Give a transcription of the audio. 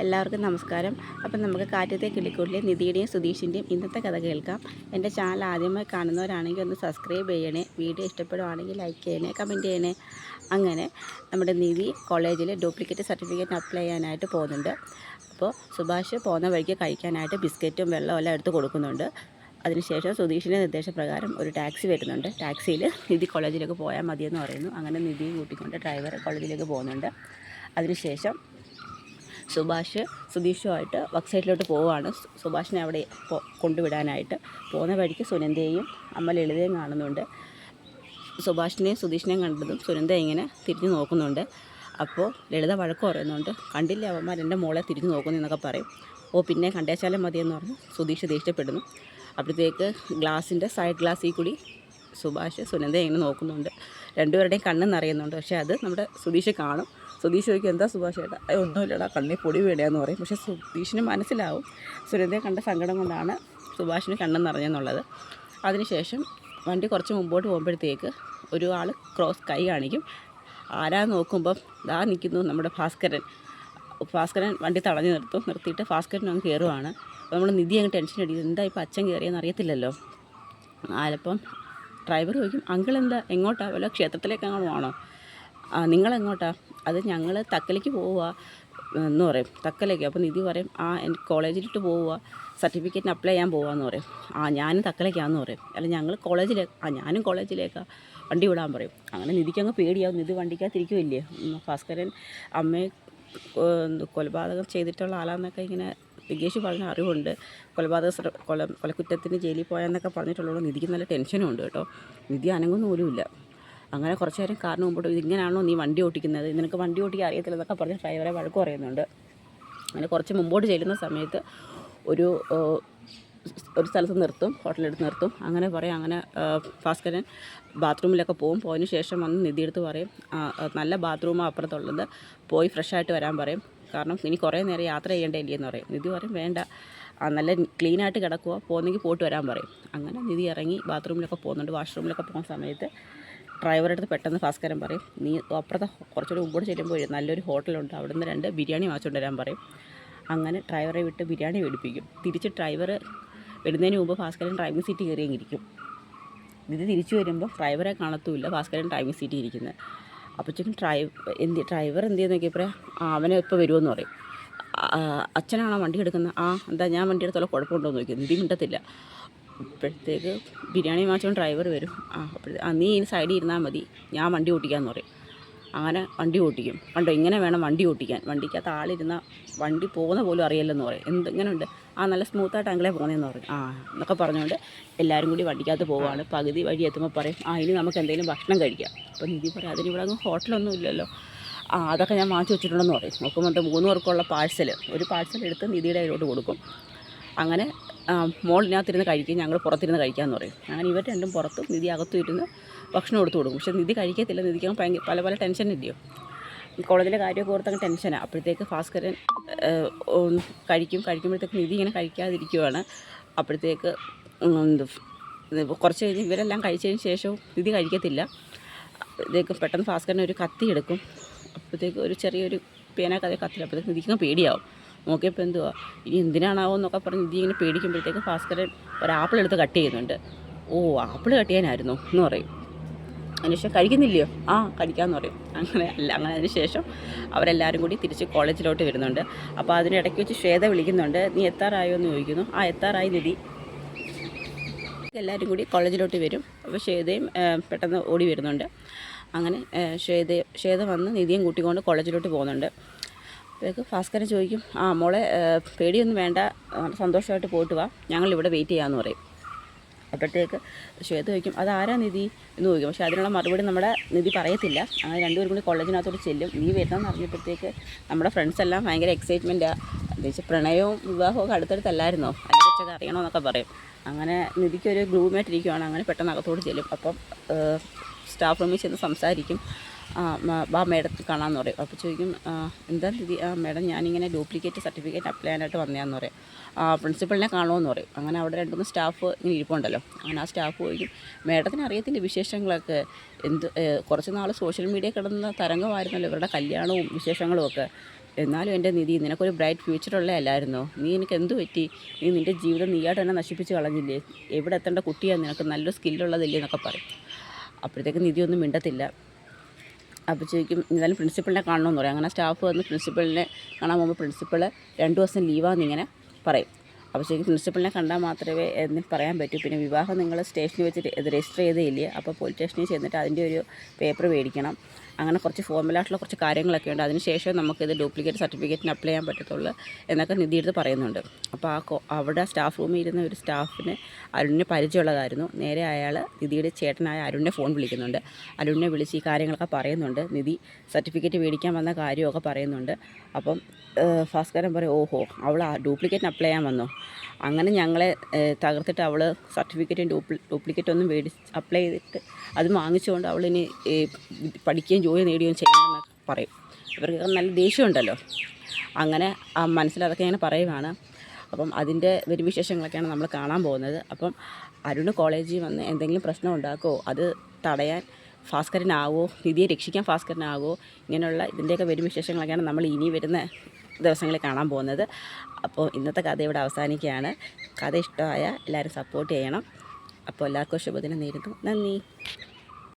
എല്ലാവർക്കും നമസ്കാരം. അപ്പം നമുക്ക് കാറ്റത്തെ കിളിക്കൂട്ടിലെ നിധിയുടെയും സുധീഷിൻ്റെയും ഇന്നത്തെ കഥ കേൾക്കാം. എൻ്റെ ചാനൽ ആദ്യമായി കാണുന്നവരാണെങ്കിൽ ഒന്ന് സബ്സ്ക്രൈബ് ചെയ്യണേ, വീഡിയോ ഇഷ്ടപ്പെടുവാണെങ്കിൽ ലൈക്ക് ചെയ്യണേ, കമൻറ്റ് ചെയ്യണേ. അങ്ങനെ നമ്മുടെ നിധി കോളേജിൽ ഡ്യൂപ്ലിക്കേറ്റ് സർട്ടിഫിക്കറ്റ് അപ്ലൈ ചെയ്യാനായിട്ട് പോകുന്നുണ്ട്. അപ്പോൾ സുഭാഷ് പോകുന്ന വഴിക്ക് കഴിക്കാനായിട്ട് ബിസ്ക്കറ്റും വെള്ളവും എല്ലാം എടുത്ത് കൊടുക്കുന്നുണ്ട്. അതിനുശേഷം സുധീഷിൻ്റെ നിർദ്ദേശപ്രകാരം ഒരു ടാക്സി വരുന്നുണ്ട്. ടാക്സിയിൽ നിധി കോളേജിലേക്ക് പോയാൽ മതിയെന്ന് പറയുന്നു. അങ്ങനെ നിധി കൂട്ടിക്കൊണ്ട് ഡ്രൈവർ കോളേജിലേക്ക് പോകുന്നുണ്ട്. അതിനുശേഷം സുഭാഷ് സുധീഷുമായിട്ട് വർക്ക് സൈഡിലോട്ട് പോവുകയാണ്. സുഭാഷിനെ അവിടെ കൊണ്ടുവിടാനായിട്ട് പോകുന്ന വഴിക്ക് സുനന്ദയെയും അമ്മ ലളിതയും കാണുന്നുണ്ട്. സുഭാഷിനെയും സുധീഷിനെയും കണ്ടതും സുനന്ദ ഇങ്ങനെ തിരിഞ്ഞു നോക്കുന്നുണ്ട്. അപ്പോൾ ലളിത വഴക്ക് പറയുന്നുണ്ട്. കണ്ടില്ല അവന്മാർ എൻ്റെ മോളെ തിരിഞ്ഞു നോക്കുന്നു എന്നൊക്കെ പറയും. പിന്നെ കണ്ടേച്ചാലും മതിയെന്ന് പറഞ്ഞ് സുധീഷ് ദേഷ്യപ്പെടുന്നു. അപ്പോഴത്തേക്ക് സൈഡ് ഗ്ലാസ്സിൽ കൂടി സുഭാഷ് സുനന്ദ ഇങ്ങനെ നോക്കുന്നുണ്ട്. രണ്ടുപേരുടെയും കണ്ണ് നിറയുന്നുണ്ട്. പക്ഷേ അത് നമ്മുടെ സുധീഷ് കാണും. സുധീഷ് ചോദിക്കും, എന്താ സുഭാഷ് ചേട്ടാ? ഒന്നുമില്ലടാ, കണ്ണിൽ പൊടി വീടുകയെന്ന് പറയും. പക്ഷേ സുധീഷിന് മനസ്സിലാവും സുനന്ദയെ കണ്ട സങ്കടം കൊണ്ടാണ് സുഭാഷിന് കണ്ണ് നിറഞ്ഞെന്നുള്ളത്. അതിനുശേഷം വണ്ടി കുറച്ച് മുമ്പോട്ട് പോകുമ്പോഴത്തേക്ക് ഒരു ആൾ കൈ കാണിക്കും. ആരാ നോക്കുമ്പം ദാ നിൽക്കുന്നു നമ്മുടെ ഭാസ്കരൻ വണ്ടി തടഞ്ഞു നിർത്തിയിട്ട് ഭാസ്കരൻ അങ്ങ് കയറുവാണ്. അപ്പോൾ നമ്മൾ നിധി അങ്ങ് ടെൻഷൻ അടിക്കും, എന്താ ഇപ്പോൾ അച്ഛൻ കയറിയെന്ന് അറിയത്തില്ലല്ലോ. ആലപ്പം ഡ്രൈവർ ചോദിക്കും, അങ്കിൾ എന്താ എങ്ങോട്ടാ, വല്ല ക്ഷേത്രത്തിലേക്ക് അങ്ങോട്ട് ആണോ? നിങ്ങളെങ്ങോട്ടാ? അത് ഞങ്ങൾ തക്കലേക്ക് പോവുക എന്ന് പറയും. തക്കലേക്ക്. അപ്പോൾ നിധി പറയും, എനിക്ക് കോളേജിലിട്ട് പോവുക, സർട്ടിഫിക്കറ്റിന് അപ്ലൈ ചെയ്യാൻ പോവാന്ന് പറയും. ഞാനും തക്കലേക്കാന്ന് പറയും. അല്ല ഞങ്ങൾ ഞാനും കോളേജിലേക്കാണ്, വണ്ടി വിടാൻ പറയും. അങ്ങനെ നിധിക്ക് അങ്ങ് പേടിയാവും. നിധി വണ്ടിക്കകത്തിരിക്കുമല്ലേ. ഭാസ്കരൻ അമ്മയെ കൊലപാതകം ചെയ്തിട്ടുള്ള ആളാന്നൊക്കെ ഇങ്ങനെ വികേഷ് പറഞ്ഞ അറിവുണ്ട്. കൊലക്കുറ്റത്തിന് ജയിലിൽ പോയാന്നൊക്കെ പറഞ്ഞിട്ടുള്ളത് നിധിക്ക് നല്ല ടെൻഷനും ഉണ്ട് കേട്ടോ. നിധി അനങ്ങുന്ന പോലുമില്ല. അങ്ങനെ കുറച്ച് നേരം കാറിന് മുമ്പോട്ട്, ഇതിങ്ങനെയാണോ നീ വണ്ടി ഓടിക്കുന്നത്, നിനക്ക് വണ്ടി ഓടിക്കാൻ അറിയത്തില്ലെന്നൊക്കെ പറഞ്ഞ് ഡ്രൈവറെ വഴക്ക് പറയുന്നുണ്ട്. അങ്ങനെ കുറച്ച് മുമ്പോട്ട് ചെല്ലുന്ന സമയത്ത് ഒരു സ്ഥലത്ത് നിർത്തും, ഹോട്ടലെടുത്ത് നിർത്തും. അങ്ങനെ പറയും. അങ്ങനെ ഭാസ്കരൻ ബാത്റൂമിലൊക്കെ പോയതിന് ശേഷം വന്ന് നിധിയെടുത്ത് പറയും, നല്ല ബാത്റൂമാണ് അപ്പുറത്തുള്ളത്, പോയി ഫ്രഷായിട്ട് വരാൻ പറയും. കാരണം ഇനി കുറേ നേരം യാത്ര ചെയ്യേണ്ടല്ലേ എന്ന് പറയും. നിധി പറയും, വേണ്ട, നല്ല ക്ലീനായിട്ട് കിടക്കുക, പോകുന്നെങ്കിൽ പോയിട്ട് വരാൻ പറയും. അങ്ങനെ നിധി ഇറങ്ങി ബാത്റൂമിലൊക്കെ പോകുന്നുണ്ട്. വാഷ്റൂമിലൊക്കെ പോകുന്ന സമയത്ത് ഡ്രൈവറുടെ അടുത്ത് പെട്ടെന്ന് ഭാസ്കരൻ പറയും, നീ അപ്പുറത്തെ കുറച്ചുകൂടി മുമ്പോട്ട് ചെല്ലുമ്പോൾ നല്ലൊരു ഹോട്ടലുണ്ട്, അവിടെ നിന്ന് 2 ബിരിയാണി വാങ്ങിച്ചുകൊണ്ട് വരാൻ പറയും. അങ്ങനെ ഡ്രൈവറെ വിട്ട് ബിരിയാണി മേടിപ്പിക്കും. തിരിച്ച് ഡ്രൈവർ വരുന്നതിന് മുമ്പ് ഭാസ്കരൻ ഡ്രൈവിംഗ് സീറ്റ് കയറിയെങ്കിരിക്കും. ഇത് തിരിച്ചു വരുമ്പോൾ ഡ്രൈവറെ കാണത്തുമില്ല, ഭാസ്കരൻ ഡ്രൈവിംഗ് സീറ്റിൽ ഇരിക്കുന്നത്. അപ്പോഴത്തേക്കും ഡ്രൈവർ എന്ത് ചെയ്യുന്ന നോക്കിയപ്പോൾ അവനെ ഇപ്പോൾ വരുമെന്ന് പറയും. അച്ഛനാണോ വണ്ടി എടുക്കുന്നത്? എന്താ ഞാൻ വണ്ടി എടുത്തോളം കുഴപ്പമുണ്ടോ എന്ന് നോക്കിയത്. നിധി മിണ്ടത്തില്ല. അപ്പോഴത്തേക്ക് ബിരിയാണി വാങ്ങിച്ചുകൊണ്ട് ഡ്രൈവർ വരും. നീ ഈ സൈഡിൽ ഇരുന്നാൽ മതി, ഞാൻ വണ്ടി ഓട്ടിക്കാമെന്ന് പറയും. അങ്ങനെ വണ്ടി ഓട്ടിക്കും. കണ്ടോ, ഇങ്ങനെ വേണം വണ്ടി ഓട്ടിക്കാൻ, വണ്ടിക്കകത്ത് ആളിരുന്നാൽ വണ്ടി പോകുന്ന പോലും അറിയില്ലെന്ന് പറയും. ഇങ്ങനെയുണ്ട്, നല്ല സ്മൂത്തായിട്ട് അങ്കിളെ പോകുന്നതെന്ന് പറയും. എന്നൊക്കെ പറഞ്ഞുകൊണ്ട് എല്ലാവരും കൂടി വണ്ടിക്കകത്ത് പോവുകയാണ്. പകുതി വഴി എത്തുമ്പോൾ പറയും, ഇനി നമുക്ക് എന്തെങ്കിലും ഭക്ഷണം കഴിക്കാം. അപ്പോൾ നിധി പറയും, അതിനിവിടെ അങ്ങ് ഹോട്ടലൊന്നും ഇല്ലല്ലോ. അതൊക്കെ ഞാൻ വാങ്ങിച്ചു വെച്ചിട്ടുണ്ടെന്ന് പറയും. നോക്കുമ്പോൾ 3 പേർക്കുള്ള ഒരു പാഴ്സൽ എടുത്ത് നിധിയുടെ കയ്യിലോട്ട് കൊടുക്കും. അങ്ങനെ മോളിനകത്തിരുന്ന് കഴിക്കും, ഞങ്ങൾ പുറത്തിരുന്ന് കഴിക്കാമെന്ന് പറയും. അങ്ങനെ ഇവർ രണ്ടും പുറത്തും നിധി അകത്തും ഇരുന്ന് ഭക്ഷണം എടുത്ത് കൊടുക്കും. പക്ഷേ നിധി കഴിക്കത്തില്ല. നിധിക്ക് പല ടെൻഷൻ ഇല്ലയോ, കോളേജിലെ കാര്യമൊക്കെ ഓർത്തങ്ങ് ടെൻഷനാണ്. അപ്പോഴത്തേക്ക് ഭാസ്കരൻ കഴിക്കുമ്പോഴത്തേക്ക് നിധി ഇങ്ങനെ കഴിക്കാതിരിക്കുവാണ്. അപ്പോഴത്തേക്ക് കുറച്ച് കഴിഞ്ഞ് ഇവരെല്ലാം കഴിച്ചതിന് ശേഷവും നിധി കഴിക്കത്തില്ല. അപ്പോഴത്തേക്ക് പെട്ടെന്ന് ഭാസ്കരൻ ഒരു കത്തി എടുക്കും. അപ്പോഴത്തേക്ക് ഒരു ചെറിയൊരു കത്തില്ല. അപ്പോഴത്തേക്ക് നിധിക്ക് പേടിയാവും. നോക്കിയപ്പോൾ എന്തുവാ, ഇനി എന്തിനാണാവോ എന്നൊക്കെ പറഞ്ഞ് നിധി ഇങ്ങനെ പേടിക്കുമ്പോഴത്തേക്ക് ഭാസ്കരൻ ഒരു ആപ്പിൾ എടുത്ത് കട്ട് ചെയ്യുന്നുണ്ട്. ആപ്പിൾ കട്ട് ചെയ്യാനായിരുന്നു എന്ന് പറയും. അതിനുശേഷം കഴിക്കുന്നില്ലയോ? കഴിക്കാമെന്ന് പറയും. അങ്ങനെ അതിന് ശേഷം അവരെല്ലാവരും കൂടി തിരിച്ച് കോളേജിലോട്ട് വരുന്നുണ്ട്. അപ്പോൾ അതിനിടയ്ക്ക് വെച്ച് ശ്വേത വിളിക്കുന്നുണ്ട്. നീ എത്താറായോ എന്ന് ചോദിക്കുന്നു. എത്താറായി നിധി. എല്ലാവരും കൂടി കോളേജിലോട്ട് വരും. അപ്പോൾ ശ്വേതയും പെട്ടെന്ന് ഓടി വരുന്നുണ്ട്. അങ്ങനെ ശ്വേത വന്ന് നിധിയും കൂട്ടിക്കൊണ്ട് കോളേജിലോട്ട് പോകുന്നുണ്ട്. അപ്പോഴേക്ക് ഭാസ്കരൻ ചോദിക്കും, മോളെ പേടിയൊന്നും വേണ്ട, സന്തോഷമായിട്ട് പോയിട്ട് വാ, ഞങ്ങളിവിടെ വെയിറ്റ് ചെയ്യാമെന്ന് പറയും. അപ്പോഴത്തേക്ക് ശ്വേത ചോദിക്കും, അതാരാ നിധി എന്ന് ചോദിക്കും. പക്ഷേ അതിനുള്ള മറുപടി നമ്മുടെ നിധി പറയത്തില്ല. അങ്ങനെ 2 പേരും കൂടി കോളേജിനകത്തോട്ട് ചെല്ലും. നീ വരുന്നതെന്ന് അറിഞ്ഞപ്പോഴത്തേക്ക് നമ്മുടെ ഫ്രണ്ട്സ് എല്ലാം ഭയങ്കര എക്സൈറ്റ്മെൻറ്റാണ്. എന്ന് വെച്ചാൽ പ്രണയവും വിവാഹവും ഒക്കെ അടുത്തടുത്തല്ലായിരുന്നോ, അതിനെ കുറിച്ചൊക്കെ അറിയണമെന്നൊക്കെ പറയും. അങ്ങനെ നിധിക്കൊരു ഗ്രൂമായിട്ടിരിക്കുവാണ്. അങ്ങനെ പെട്ടെന്ന് അകത്തോട്ട് ചെല്ലും. അപ്പം സ്റ്റാഫ് റൂമിൽ ചെന്ന് സംസാരിക്കും. മേഡത്തിൽ കാണാമെന്ന് പറയും. അപ്പോൾ ചോദിക്കും, എന്താ നിധി? മേഡം ഞാനിങ്ങനെ ഡ്യൂപ്ലിക്കേറ്റ് സർട്ടിഫിക്കറ്റ് അപ്ലൈ ചെയ്യാനായിട്ട് വന്നതാന്ന് പറയും. പ്രിൻസിപ്പളിനെ കാണുമെന്ന് പറയും. അങ്ങനെ അവിടെ 2-3 സ്റ്റാഫ് ഇങ്ങനെ ഇരിപ്പുണ്ടല്ലോ. അങ്ങനെ ആ സ്റ്റാഫ് ചോദിക്കും, മേഡത്തിന് അറിയത്തില്ല വിശേഷങ്ങളൊക്കെ? കുറച്ച് നാൾ സോഷ്യൽ മീഡിയ കിടന്ന തരംഗമായിരുന്നല്ലോ ഇവരുടെ കല്യാണവും വിശേഷങ്ങളും ഒക്കെ. എന്നാലും എൻ്റെ നിധി, നിനക്കൊരു ബ്രൈറ്റ് ഫ്യൂച്ചറുള്ളതല്ലായിരുന്നോ? നീ എനിക്ക് എന്ത് പറ്റി? നീ നിൻ്റെ ജീവിതം നീയായിട്ട് തന്നെ നശിപ്പിച്ച് കളഞ്ഞില്ലേ? എവിടെ എത്തേണ്ട കുട്ടിയാണ്, നിനക്ക് നല്ല സ്കില്ലുള്ളതില്ലേ എന്നൊക്കെ പറയും. അപ്പോഴത്തേക്ക് നിധി ഒന്നും മിണ്ടത്തില്ല. അപ്പോൾ ചോദിക്കും, എന്തായാലും പ്രിൻസിപ്പളിനെ കാണണമെന്ന് പറയും. അങ്ങനെ സ്റ്റാഫ് വന്ന് പ്രിൻസിപ്പളിനെ കാണാൻ പോകുമ്പോൾ പ്രിൻസിപ്പൾ 2 ദിവസം ലീവാന്നിങ്ങനെ പറയും. അപ്പോൾ ശരിക്കും പ്രിൻസിപ്പളിനെ കണ്ടാൽ മാത്രമേ എന്തെങ്കിലും പറയാൻ പറ്റൂ. പിന്നെ വിവാഹം നിങ്ങൾ സ്റ്റേഷനിൽ വെച്ച് രജിസ്റ്റർ ചെയ്തേയില്ലേ, അപ്പോൾ പോലീസ് സ്റ്റേഷനിൽ ചെന്നിട്ട് അതിൻ്റെ ഒരു പേപ്പർ മേടിക്കണം. അങ്ങനെ കുറച്ച് ഫോർമലായിട്ടുള്ള കുറച്ച് കാര്യങ്ങളൊക്കെ ഉണ്ട്. അതിനുശേഷം നമുക്കിത് ഡ്യൂപ്ലിക്കേറ്റ് സർട്ടിഫിക്കറ്റിന് അപ്ലൈ ചെയ്യാൻ പറ്റത്തുള്ളൂ എന്നൊക്കെ നിധിയെടുത്ത് പറയുന്നുണ്ട്. അപ്പോൾ അവിടെ സ്റ്റാഫ് റൂമിൽ ഇരുന്ന ഒരു സ്റ്റാഫിന് അരുണിനെ പരിചയമുള്ളതായിരുന്നു. നേരെ അയാൾ നിധിയുടെ ചേട്ടനായ അരുണിനെ ഫോൺ വിളിക്കുന്നുണ്ട്. അരുണിനെ വിളിച്ച് ഈ കാര്യങ്ങളൊക്കെ പറയുന്നുണ്ട്. നിധി സർട്ടിഫിക്കറ്റ് മേടിക്കാൻ വന്ന കാര്യമൊക്കെ പറയുന്നുണ്ട്. അപ്പം ഭാസ്കരൻ പറയും, ഓഹോ, അവൾ ഡ്യൂപ്ലിക്കേറ്റിന് അപ്ലൈ ചെയ്യാൻ വന്നോ? അങ്ങനെ ഞങ്ങളെ തകർത്തിട്ട് അവൾ സർട്ടിഫിക്കറ്റും ഡ്യൂപ്ലിക്കേറ്റ് ഒന്നും അപ്ലൈ ചെയ്തിട്ട് അത് വാങ്ങിച്ചുകൊണ്ട് അവളിനി പഠിക്കുകയും ജോലി നേടുകയും ചെയ്യണമെന്നൊക്കെ പറയും. ഇവർക്ക് നല്ല ദേഷ്യമുണ്ടല്ലോ. അങ്ങനെ മനസ്സിലതൊക്കെ ഇങ്ങനെ പറയുവാണ്. അപ്പം അതിൻ്റെ വിശേഷങ്ങളൊക്കെയാണ് നമ്മൾ കാണാൻ പോകുന്നത്. അപ്പം അരുണ് കോളേജിൽ വന്ന് എന്തെങ്കിലും പ്രശ്നം ഉണ്ടാക്കുമോ, അത് തടയാൻ ഭാസ്കരനാവോ, നിധിയെ രക്ഷിക്കാൻ ഭാസ്കരനാവോ, ഇങ്ങനെയുള്ള ഇതിൻ്റെയൊക്കെ വിശേഷങ്ങളൊക്കെയാണ് നമ്മൾ ഇനി വരുന്ന ദിവസങ്ങളിൽ കാണാൻ പോകുന്നത്. അപ്പോൾ ഇന്നത്തെ കഥ ഇവിടെ അവസാനിക്കുകയാണ്. കഥ ഇഷ്ടമായ എല്ലാവരും സപ്പോർട്ട് ചെയ്യണം. അപ്പോൾ എല്ലാവർക്കും ശുഭദിനം നേരുന്നു. നന്ദി.